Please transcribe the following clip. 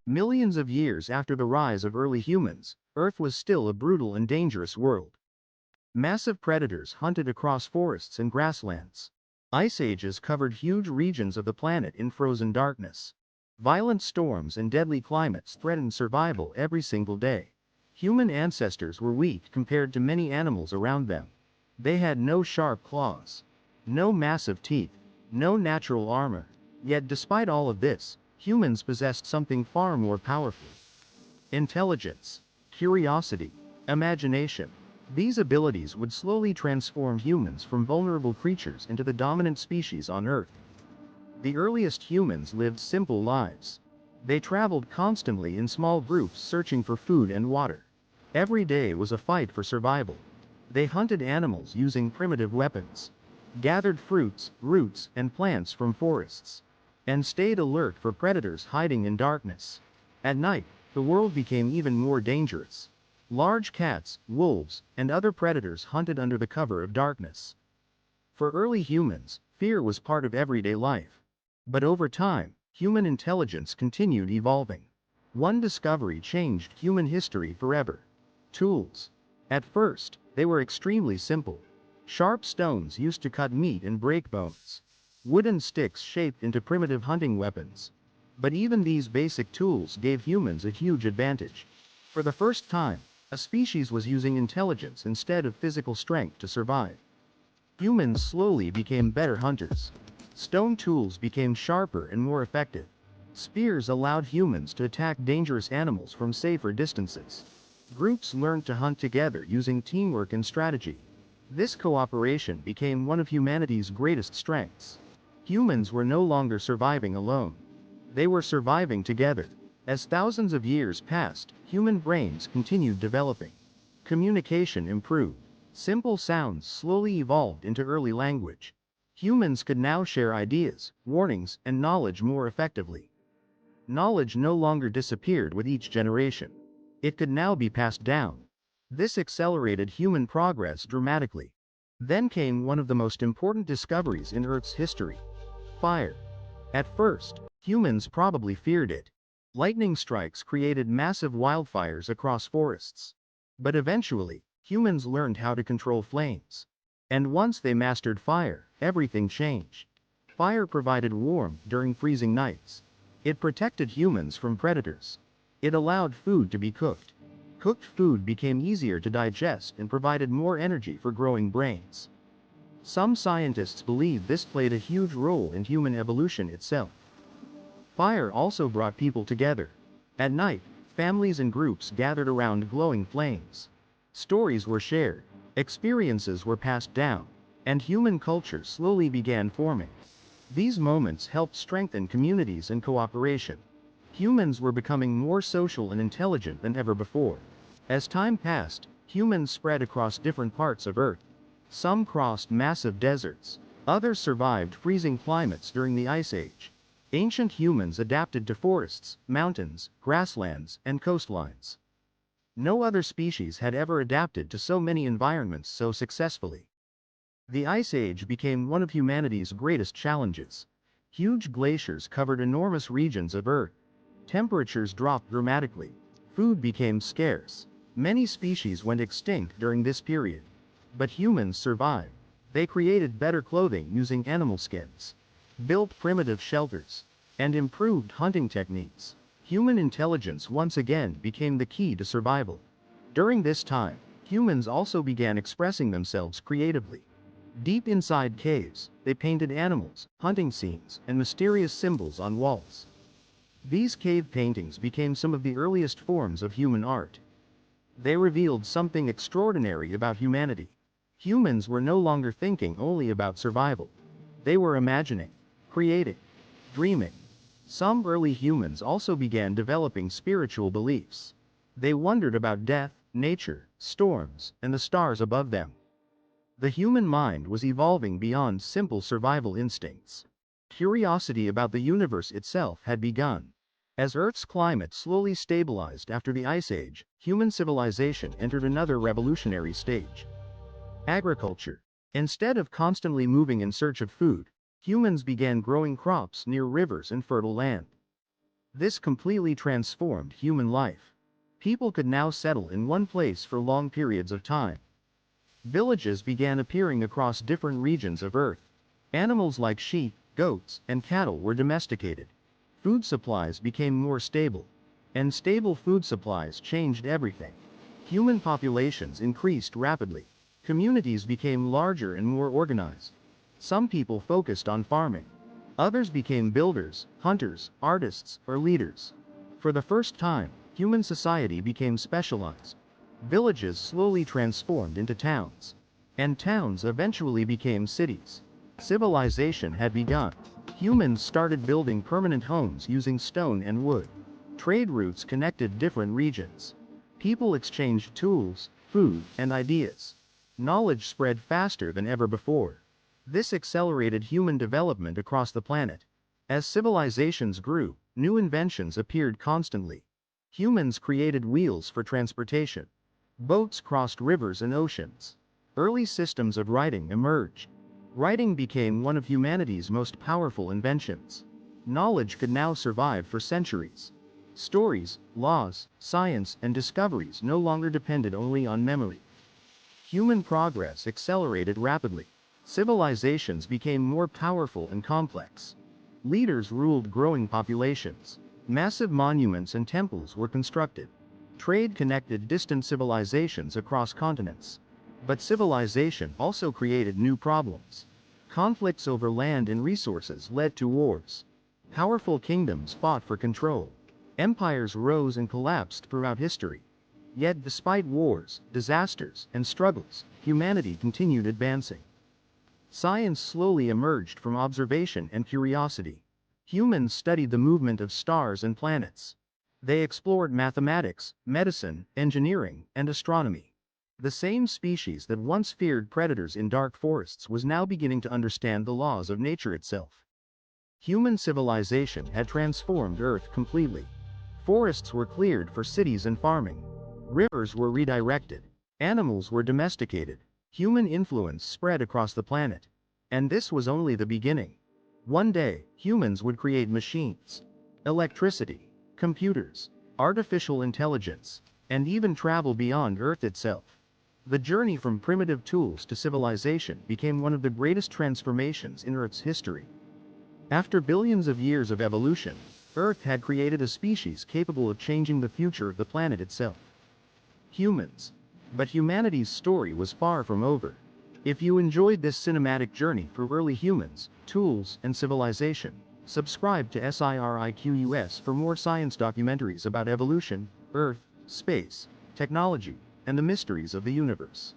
Millions of years after the rise of early humans, Earth was still a brutal and dangerous world. Massive predators hunted across forests and grasslands. Ice ages covered huge regions of the planet in frozen darkness. Violent storms and deadly climates threatened survival every single day. Human ancestors were weak compared to many animals around them. They had no sharp claws, no massive teeth, no natural armor. Yet despite all of this, humans possessed something far more powerful: intelligence, curiosity, imagination. These abilities would slowly transform humans from vulnerable creatures into the dominant species on Earth. The earliest humans lived simple lives. They traveled constantly in small groups searching for food and water. Every day was a fight for survival. They hunted animals using primitive weapons, gathered fruits, roots, and plants from forests, and stayed alert for predators hiding in darkness. At night, the world became even more dangerous. Large cats, wolves, and other predators hunted under the cover of darkness. For early humans, fear was part of everyday life. But over time, human intelligence continued evolving. One discovery changed human history forever: tools. At first, they were extremely simple. Sharp stones used to cut meat and break bones. Wooden sticks shaped into primitive hunting weapons. But even these basic tools gave humans a huge advantage. For the first time, a species was using intelligence instead of physical strength to survive. Humans slowly became better hunters. Stone tools became sharper and more effective. Spears allowed humans to attack dangerous animals from safer distances. Groups learned to hunt together using teamwork and strategy. This cooperation became one of humanity's greatest strengths. Humans were no longer surviving alone. They were surviving together. As thousands of years passed, human brains continued developing. Communication improved. Simple sounds slowly evolved into early language. Humans could now share ideas, warnings, and knowledge more effectively. Knowledge no longer disappeared with each generation. It could now be passed down. This accelerated human progress dramatically. Then came one of the most important discoveries in Earth's history: fire. At first, humans probably feared it. Lightning strikes created massive wildfires across forests. But eventually, humans learned how to control flames. And once they mastered fire, everything changed. Fire provided warmth during freezing nights. It protected humans from predators. It allowed food to be cooked. Cooked food became easier to digest and provided more energy for growing brains. Some scientists believe this played a huge role in human evolution itself. Fire also brought people together. At night, families and groups gathered around glowing flames. Stories were shared, experiences were passed down, and human culture slowly began forming. These moments helped strengthen communities and cooperation. Humans were becoming more social and intelligent than ever before. As time passed, humans spread across different parts of Earth. Some crossed massive deserts. Others survived freezing climates during the Ice Age. Ancient humans adapted to forests, mountains, grasslands, and coastlines. No other species had ever adapted to so many environments so successfully. The Ice Age became one of humanity's greatest challenges. Huge glaciers covered enormous regions of Earth. Temperatures dropped dramatically. Food became scarce. Many species went extinct during this period. But humans survived. They created better clothing using animal skins, built primitive shelters, and improved hunting techniques. Human intelligence once again became the key to survival. During this time, humans also began expressing themselves creatively. Deep inside caves, they painted animals, hunting scenes, and mysterious symbols on walls. These cave paintings became some of the earliest forms of human art. They revealed something extraordinary about humanity. Humans were no longer thinking only about survival. They were imagining, creating, dreaming. Some early humans also began developing spiritual beliefs. They wondered about death, nature, storms, and the stars above them. The human mind was evolving beyond simple survival instincts. Curiosity about the universe itself had begun. As Earth's climate slowly stabilized after the Ice Age, human civilization entered another revolutionary stage: agriculture. Instead of constantly moving in search of food, humans began growing crops near rivers and fertile land. This completely transformed human life. People could now settle in one place for long periods of time. Villages began appearing across different regions of Earth. Animals like sheep, goats, and cattle were domesticated. Food supplies became more stable. And stable food supplies changed everything. Human populations increased rapidly. Communities became larger and more organized. Some people focused on farming. Others became builders, hunters, artists, or leaders. For the first time, human society became specialized. Villages slowly transformed into towns. And towns eventually became cities. Civilization had begun. Humans started building permanent homes using stone and wood. Trade routes connected different regions. People exchanged tools, food, and ideas. Knowledge spread faster than ever before. This accelerated human development across the planet. As civilizations grew, new inventions appeared constantly. Humans created wheels for transportation. Boats crossed rivers and oceans. Early systems of writing emerged. Writing became one of humanity's most powerful inventions. Knowledge could now survive for centuries. Stories, laws, science, and discoveries no longer depended only on memory. Human progress accelerated rapidly. Civilizations became more powerful and complex. Leaders ruled growing populations. Massive monuments and temples were constructed. Trade connected distant civilizations across continents. But civilization also created new problems. Conflicts over land and resources led to wars. Powerful kingdoms fought for control. Empires rose and collapsed throughout history. Yet despite wars, disasters, and struggles, humanity continued advancing. Science slowly emerged from observation and curiosity. Humans studied the movement of stars and planets. They explored mathematics, medicine, engineering, and astronomy. The same species that once feared predators in dark forests was now beginning to understand the laws of nature itself. Human civilization had transformed Earth completely. Forests were cleared for cities and farming. Rivers were redirected. Animals were domesticated. Human influence spread across the planet. And this was only the beginning. One day, humans would create machines, electricity, computers, artificial intelligence, and even travel beyond Earth itself. The journey from primitive tools to civilization became one of the greatest transformations in Earth's history. After billions of years of evolution, Earth had created a species capable of changing the future of the planet itself. Humans. But humanity's story was far from over. If you enjoyed this cinematic journey through early humans, tools, and civilization, subscribe to SIRIQUS for more science documentaries about evolution, Earth, space, technology, and the mysteries of the universe.